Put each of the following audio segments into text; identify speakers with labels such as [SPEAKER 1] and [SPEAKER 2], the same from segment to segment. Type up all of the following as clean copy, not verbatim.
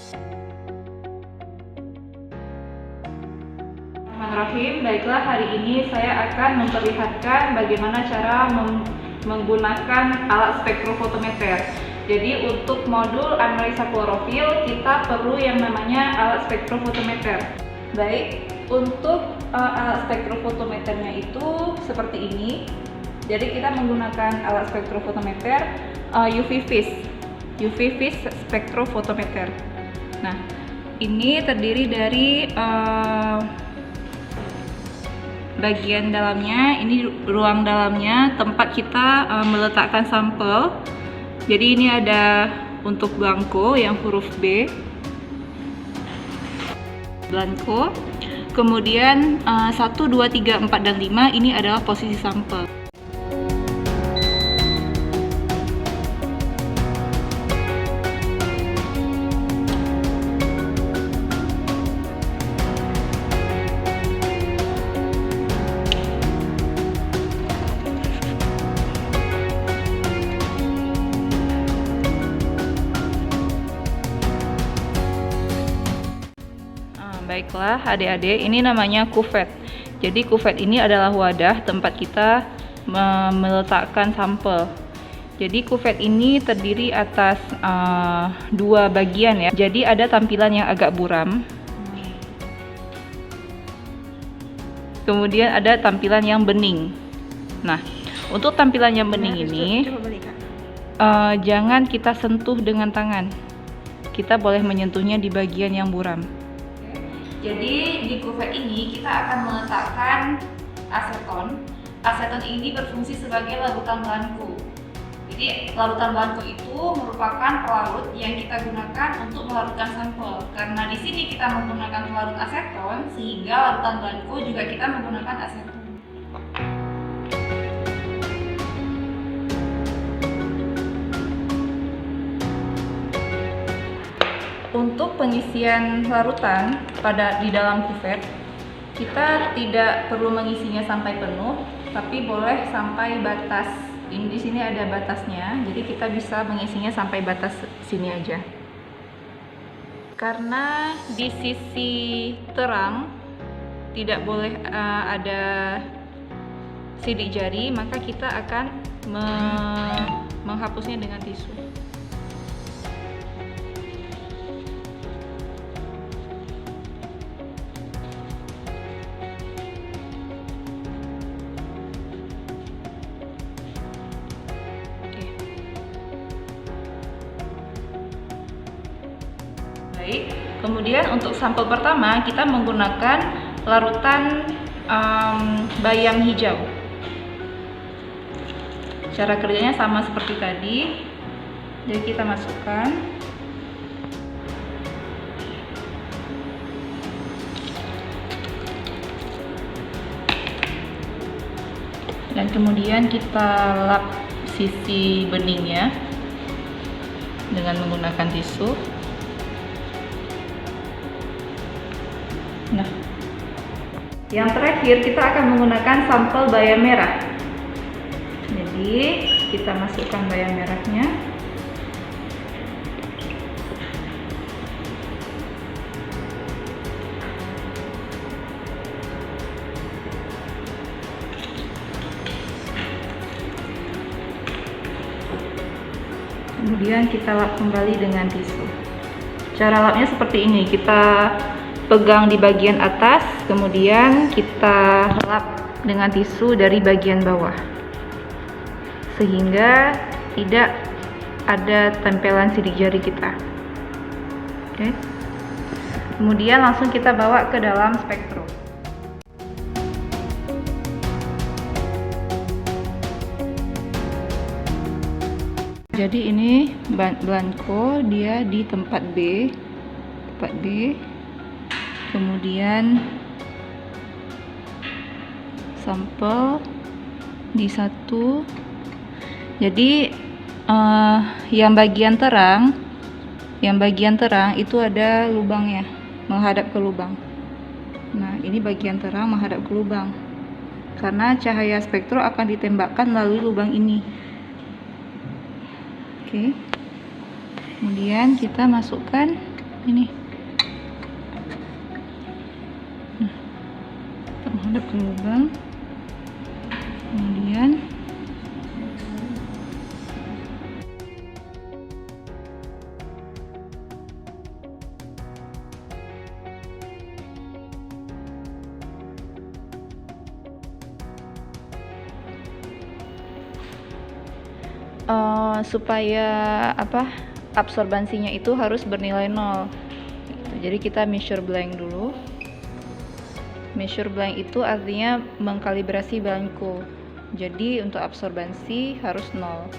[SPEAKER 1] Bismillahirrahmanirrahim. Baiklah, hari ini saya akan memperlihatkan bagaimana cara menggunakan alat spektrofotometer. Jadi untuk modul analisa klorofil kita perlu yang namanya alat spektrofotometer. Baik, untuk alat spektrofotometernya itu seperti ini. Jadi kita menggunakan alat spektrofotometer UV vis spektrofotometer. Nah, ini terdiri dari bagian dalamnya, ini ruang dalamnya, tempat kita meletakkan sampel. Jadi ini ada untuk blanko yang huruf B, blanko. Kemudian 1, 2, 3, 4, dan 5 ini adalah posisi sampel. Baiklah adik-adik, ini namanya kuvet. Jadi kuvet ini adalah wadah tempat kita meletakkan sampel. Jadi kuvet ini terdiri atas dua bagian ya. Jadi ada tampilan yang agak buram, kemudian ada tampilan yang bening. Nah, untuk tampilan yang bening ini jangan kita sentuh dengan tangan. Kita boleh menyentuhnya di bagian yang buram. Jadi di kuvet ini kita akan meletakkan aseton. Aseton ini berfungsi sebagai larutan blanko. Jadi larutan blanko itu merupakan pelarut yang kita gunakan untuk melarutkan sampel. Karena di sini kita menggunakan pelarut aseton, sehingga larutan blanko juga kita menggunakan aseton. Untuk pengisian larutan di dalam kuvet, kita tidak perlu mengisinya sampai penuh, tapi boleh sampai batas. Ini di sini ada batasnya, jadi kita bisa mengisinya sampai batas sini aja. Karena di sisi terang tidak boleh ada sidik jari, maka kita akan menghapusnya dengan tisu. Baik, kemudian untuk sampel pertama kita menggunakan larutan bayam hijau. Cara kerjanya sama seperti tadi. Jadi kita masukkan. Dan kemudian kita lap sisi beningnya dengan menggunakan tisu. Nah, yang terakhir kita akan menggunakan sampel bayam merah. Jadi kita masukkan bayam merahnya. Kemudian kita lap kembali dengan tisu. Cara lapnya seperti ini, kita pegang di bagian atas, kemudian kita lap dengan tisu dari bagian bawah sehingga tidak ada tempelan sidik jari kita. Oke. Kemudian langsung kita bawa ke dalam spektrum. Jadi ini blanko, dia di tempat B, kemudian sampel di 1. Jadi yang bagian terang itu ada lubangnya, menghadap ke lubang. Nah, ini bagian terang menghadap ke lubang, karena cahaya spektro akan ditembakkan melalui lubang ini. Oke. Kemudian kita masukkan ini. Nah, kita menghadap ke lubang, kemudian supaya absorbansinya itu harus bernilai 0. Jadi kita measure blank dulu. Measure blank itu artinya mengkalibrasi belangko. Jadi untuk absorbansi harus 0.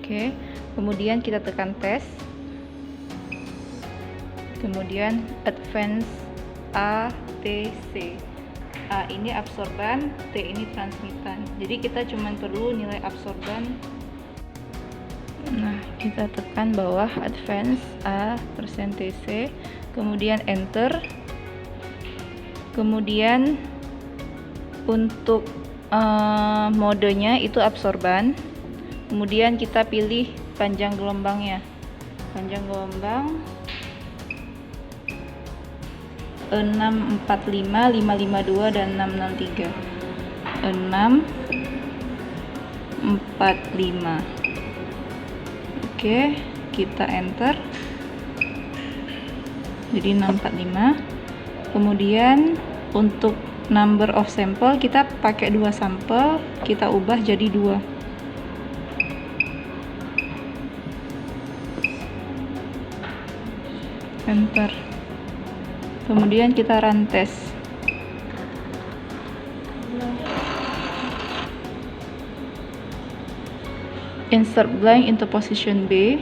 [SPEAKER 1] Oke, kemudian kita tekan tes. Kemudian advance A, T, C. A ini absorban, T ini transmitan. Jadi kita cuma perlu nilai absorban. Nah, kita tekan bawah advance A persen TC, kemudian enter. Kemudian untuk modenya itu absorban. Kemudian kita pilih panjang gelombangnya. Panjang gelombang 645, 552 dan 663. 645. Oke, kita enter. Jadi 645. Kemudian untuk number of sample kita pakai 2 sampel, kita ubah jadi 2. Enter. Kemudian kita run test. Insert blank into position B.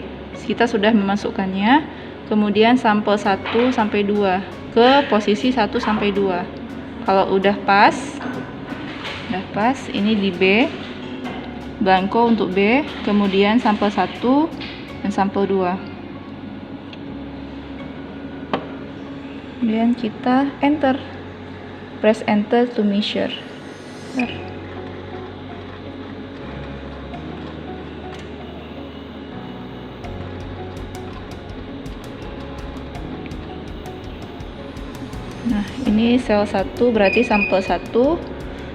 [SPEAKER 1] Kita sudah memasukkannya. Kemudian sampel 1 sampai 2 ke posisi 1 sampai 2. Kalau udah pas, ini di B. Blanko untuk B, kemudian sampel 1 dan sampel 2. Kemudian kita enter, press enter to measure. Nah, ini sel 1 berarti sampel 1,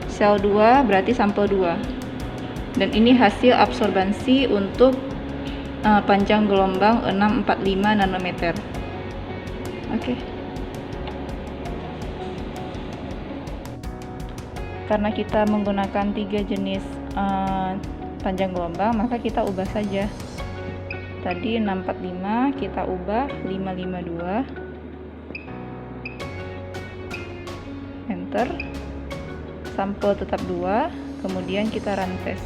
[SPEAKER 1] sel 2 berarti sampel 2. Dan ini hasil absorbansi untuk panjang gelombang 645 nanometer. Oke. Karena kita menggunakan 3 jenis panjang gelombang, maka kita ubah saja. Tadi 645 kita ubah 552. Enter. Sampel tetap 2, kemudian kita run test.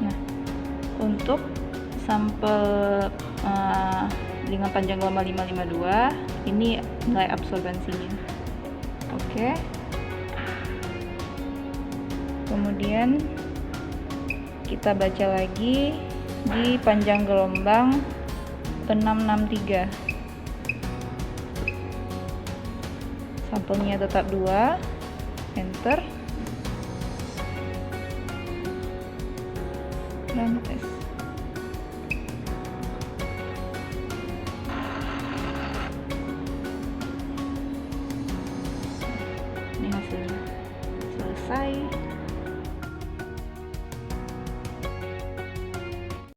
[SPEAKER 1] Nah, untuk sampel dengan panjang gelombang 552 ini nilai absorbansinya. Oke. Kemudian kita baca lagi di panjang gelombang 663. Sampelnya tetap 2. Enter. Run test.